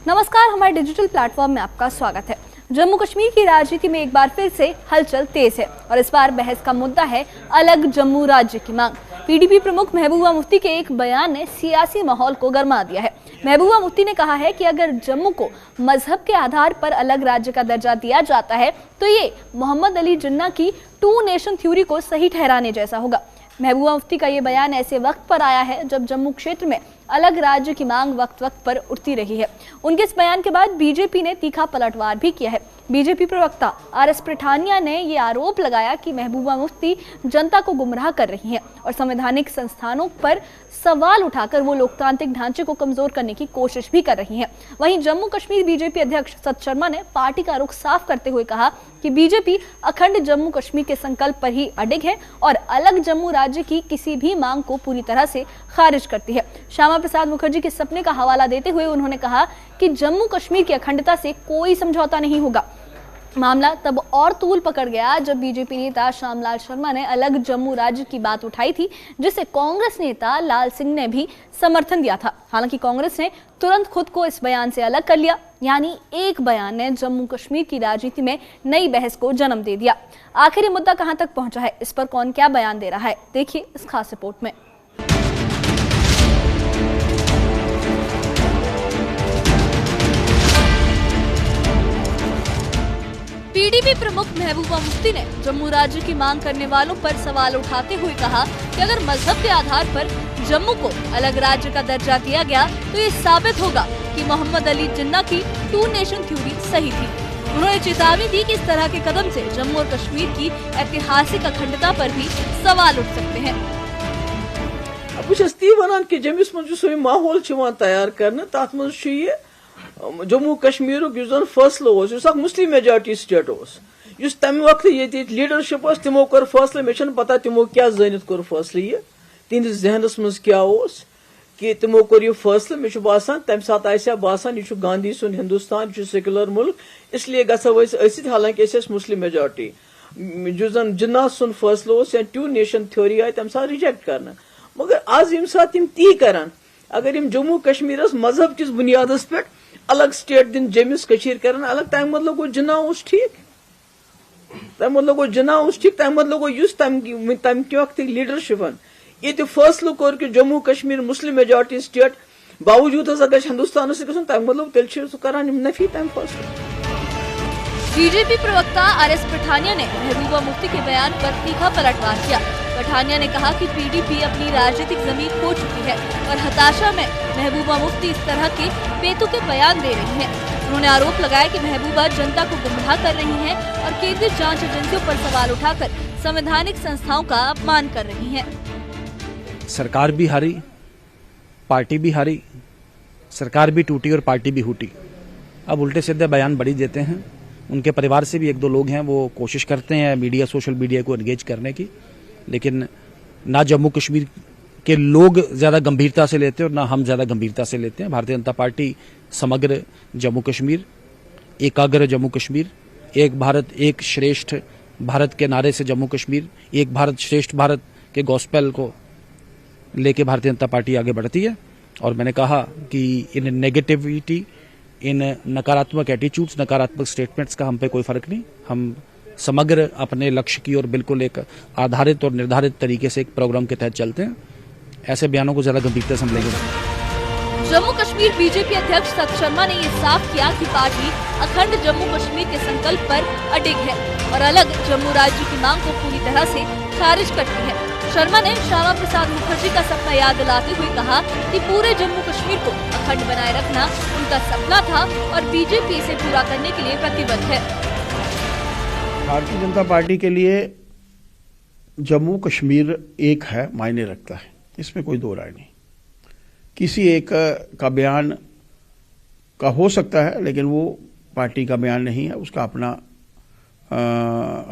नमस्कार, हमारे digital platform में आपका स्वागत है। जम्मू कश्मीर की राजनीति में एक बार फिर से हलचल तेज है और इस बार बहस का मुद्दा है अलग जम्मू राज्य की मांग। पीडीपी प्रमुख महबूबा मुफ्ती के एक बयान ने सियासी माहौल को गरमा दिया है। महबूबा मुफ्ती ने कहा है कि अगर जम्मू को मजहब के आधार पर अलग राज्य का दर्जा दिया जाता है तो ये मोहम्मद अली जिन्ना की 2 नेशन थ्योरी को सही ठहराने जैसा होगा। महबूबा मुफ्ती का ये बयान ऐसे वक्त पर आया है जब जम्मू क्षेत्र में अलग राज्य की मांग वक्त वक्त पर उठती रही है। उनके इस बयान के बाद बीजेपी ने तीखा पलटवार भी किया है। बीजेपी प्रवक्ता आरएस पठानिया ने ये आरोप लगाया कि महबूबा मुफ्ती जनता को गुमराह कर रही हैं और संवैधानिक संस्थानों पर सवाल उठाकर वो लोकतांत्रिक ढांचे को कमजोर करने की कोशिश भी कर रही हैं। वहीं जम्मू कश्मीर बीजेपी अध्यक्ष सत शर्मा ने पार्टी का रुख साफ करते हुए कहा कि बीजेपी अखंड जम्मू कश्मीर के संकल्प पर ही अडिग है और अलग जम्मू राज्य की किसी भी मांग को पूरी तरह से खारिज करती है। श्यामा प्रसाद मुखर्जी के सपने का हवाला देते हुए उन्होंने कहा कि जम्मू कश्मीर की अखंडता से कोई समझौता नहीं होगा। मामला तब और तूल पकड़ गया जब बीजेपी नेता श्यामलाल शर्मा ने अलग जम्मू राज्य की बात उठाई थी, जिसे कांग्रेस नेता लाल सिंह ने भी समर्थन दिया था। हालांकि कांग्रेस ने तुरंत खुद को इस बयान से अलग कर लिया, यानी एक बयान ने जम्मू कश्मीर की राजनीति में नई बहस को जन्म दे दिया। आखिर ये मुद्दा कहां तक पहुंचा है, इस पर कौन क्या बयान दे रहा है, देखिए इस खास रिपोर्ट में। पीडीपी प्रमुख महबूबा मुफ्ती ने जम्मू राज्य की मांग करने वालों पर सवाल उठाते हुए कहा कि अगर मजहब के आधार पर जम्मू को अलग राज्य का दर्जा दिया गया तो ये साबित होगा कि मोहम्मद अली जिन्ना की 2 नेशन थ्योरी सही थी। उन्होंने चेतावनी दी कि इस तरह के कदम से जम्मू और कश्मीर की ऐतिहासिक अखंडता पर भी सवाल उठ सकते हैं। अब जम्मूस मज माहौल तैयार कर जम्मू कश्मीर फैसलो मुस्लिम मेजॉरिटी स्टेट तम वक्त ये लीडरशिप तमो कर फैसले मे पता तमो क्या जानित कोर फैसले ये तिंदिस जहनस मज क्या कि तमो कोर यह फैसले मे बासान तम सात बासान यह गांधी सुन हिंदुस्तान यह सेक्युलर मुल्क इसलिए गो हालांकि मुस्लिम मेजॉरिटी जो जन जिन्ना सुन फैसलो या 2 नेशन थ्योरी आई तम सात रिजेक्ट करना। मगर आज यम सात ती करान अगर जम्मू कश्मीर मजहब किस बुनियाद पे अलग स्टेट दिन जमिस कशीर कर अलग तम मतलब गो जिन्ना ठीक तम मतलब गो जिन्ना ठीक तम मतलब गो तम वक्त लीडरशिपन ये फैसलो कोर कि Jammu Kashmir Muslim majority state बावजूद अगर हिंदुस्तान तम मतलब तेल करान नफी तम फैसलो। बीजेपी प्रवक्ता आरएस पठानिया ने महबूबा मुफ्ती के बयान पर तीखा पलटवार किया। पठानिया ने कहा कि पीडीपी अपनी राजनीतिक जमीन खो चुकी है और हताशा में महबूबा मुफ्ती इस तरह के बेतुके बयान दे रही हैं। उन्होंने आरोप लगाया कि महबूबा जनता को गुमराह कर रही हैं और केंद्रीय जांच एजेंसियों पर सवाल उठाकर संवैधानिक संस्थाओं का अपमान कर रही हैं। सरकार भी हारी, पार्टी भी हारी, सरकार भी टूटी और पार्टी भी हूटी। अब उल्टे सीधे बयान बड़ी देते हैं। उनके परिवार से भी 1-2 लोग हैं वो कोशिश करते हैं मीडिया सोशल मीडिया को एंगेज करने की, लेकिन ना जम्मू कश्मीर के लोग ज़्यादा गंभीरता से लेते हैं और ना हम ज़्यादा गंभीरता से लेते हैं। भारतीय जनता पार्टी समग्र जम्मू कश्मीर, एकाग्र जम्मू कश्मीर, एक भारत एक श्रेष्ठ भारत के नारे से जम्मू कश्मीर, एक भारत श्रेष्ठ भारत के गॉस्पेल को लेके भारतीय जनता पार्टी आगे बढ़ती है। और मैंने कहा कि इन नेगेटिविटी, इन नकारात्मक एटीट्यूड्स, नकारात्मक स्टेटमेंट्स का हम पे कोई फर्क नहीं। हम समग्र अपने लक्ष्य की ओर बिल्कुल एक आधारित और निर्धारित तरीके से एक प्रोग्राम के तहत चलते हैं। ऐसे बयानों को ज्यादा गंभीरता से हम लेंगे। जम्मू कश्मीर बीजेपी अध्यक्ष सत शर्मा ने यह साफ किया कि पार्टी अखंड जम्मू कश्मीर के संकल्प पर अडिग है और अलग जम्मू राज्य की मांग को पूरी तरह से खारिज करती है। शर्मा ने श्यामा प्रसाद मुखर्जी का सपना याद दिलाते हुए कहा कि पूरे जम्मू कश्मीर को अखंड बनाए रखना उनका सपना था और बीजेपी इसे पूरा करने के लिए प्रतिबद्ध है। भारतीय जनता पार्टी के लिए जम्मू कश्मीर एक है, मायने रखता है, इसमें कोई 2 राय नहीं। किसी एक का बयान का हो सकता है लेकिन वो पार्टी का बयान नहीं है, उसका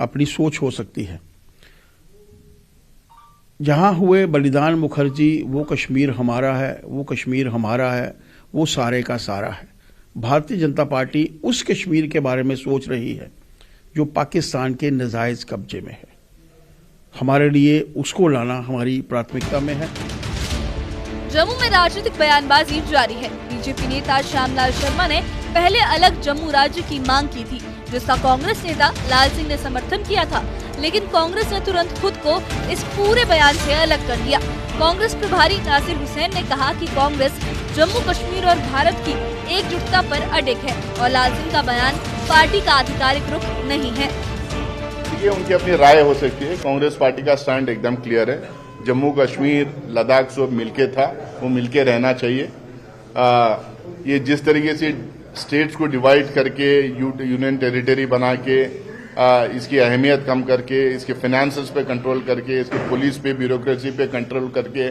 अपनी सोच हो सकती है। जहां हुए बलिदान मुखर्जी, वो कश्मीर हमारा है, वो कश्मीर हमारा है, वो सारे का सारा है। भारतीय जनता पार्टी उस कश्मीर के बारे में सोच रही है जो पाकिस्तान के नाजायज कब्जे में है। हमारे लिए उसको लाना हमारी प्राथमिकता में है। जम्मू में राजनीतिक बयानबाजी जारी है। बीजेपी नेता श्यामलाल शर्मा ने पहले अलग जम्मू राज्य की मांग की थी, जिसका कांग्रेस नेता लाल सिंह ने समर्थन किया था, लेकिन कांग्रेस ने तुरंत खुद को इस पूरे बयान से अलग कर दिया। कांग्रेस प्रभारी नासिर हुसैन ने कहा कि कांग्रेस जम्मू कश्मीर और भारत की एकजुटता पर अडिग है और लाल सिंह का बयान पार्टी का आधिकारिक रुख नहीं है। ये उनकी अपनी राय हो सकती है। कांग्रेस पार्टी का स्टैंड एकदम क्लियर है। जम्मू कश्मीर लद्दाख सब मिलके था, वो मिलके रहना चाहिए। ये जिस तरीके से स्टेट्स को डिवाइड करके यूनियन टेरिटरी बना के इसकी अहमियत कम करके, इसके फाइनेंसेस पे कंट्रोल करके, इसके पुलिस पे ब्यूरोक्रेसी पे कंट्रोल करके,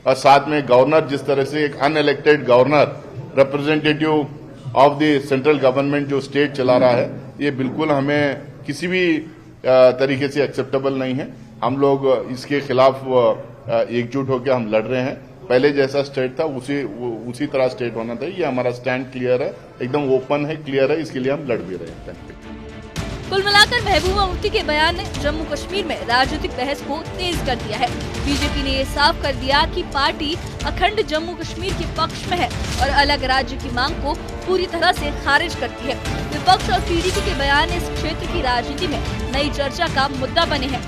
और साथ में गवर्नर जिस तरह से एक unelected governor representative of the central government जो स्टेट चला रहा है, ये बिल्कुल हमें किसी भी तरीके से एक्सेप्टेबल नहीं है। हम लोग इसके खिलाफ एकजुट होकर हम लड़ रहे हैं। पहले जैसा स्टेट था उसी तरह स्टेट होना चाहिए। ये हमारा स्टैंड क्लियर है, एकदम ओपन है, क्लियर है, इसके लिए हम लड़ भी रहे हैं। कुल मिलाकर महबूबा मुफ्ती के बयान ने जम्मू कश्मीर में राजनीतिक बहस को तेज कर दिया है। बीजेपी ने ये साफ कर दिया कि पार्टी अखंड जम्मू कश्मीर के पक्ष में है और अलग राज्य की मांग को पूरी तरह से खारिज करती है। विपक्ष और पीडीपी के बयान इस क्षेत्र की राजनीति में नई चर्चा का मुद्दा बने हैं।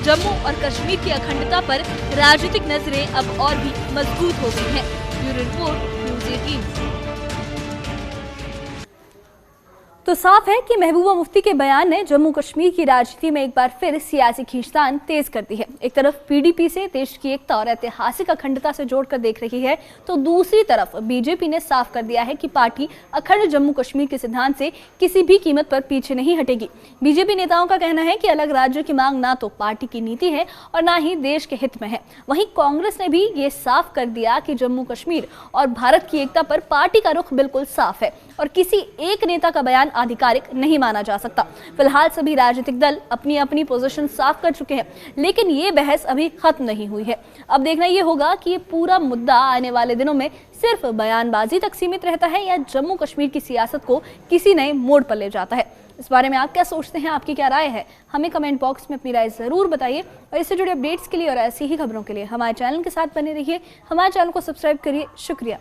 जम्मू और कश्मीर की अखंडता पर राजनीतिक नजरें अब और भी मजबूत हो गई हैं। Bureau report, news 18। तो साफ है कि महबूबा मुफ्ती के बयान ने जम्मू कश्मीर की राजनीति में एक बार फिर सियासी खींचतान तेज कर दी है। एक तरफ पीडीपी से देश की एकता और ऐतिहासिक अखंडता से जोड़कर देख रही है, तो दूसरी तरफ बीजेपी ने साफ कर दिया है कि पार्टी अखंड जम्मू कश्मीर के सिद्धांत से किसी भी कीमत पर पीछे नहीं हटेगी। बीजेपी नेताओं का कहना है कि अलग राज्यों की मांग ना तो पार्टी की नीति है और ना ही देश के हित में है। वहीं कांग्रेस ने भी ये साफ कर दिया कि जम्मू कश्मीर और भारत की एकता पर पार्टी का रुख बिल्कुल साफ है और किसी एक नेता का बयान आधिकारिक नहीं माना जा सकता। फिलहाल सभी राजनीतिक दल अपनी अपनी पोजीशन साफ कर चुके हैं, लेकिन ये बहस अभी खत्म नहीं हुई है। अब देखना ये होगा कि ये पूरा मुद्दा आने वाले दिनों में सिर्फ बयानबाजी तक सीमित रहता है या जम्मू कश्मीर की सियासत को किसी नए मोड़ पर ले जाता है। इस बारे में आप क्या सोचते हैं, आपकी क्या राय है, हमें कमेंट बॉक्स में अपनी राय जरूर बताइए। और इससे जुड़े अपडेट्स के लिए और ऐसी ही खबरों के लिए हमारे चैनल के साथ बने रहिए। हमारे चैनल को सब्सक्राइब करिए। शुक्रिया।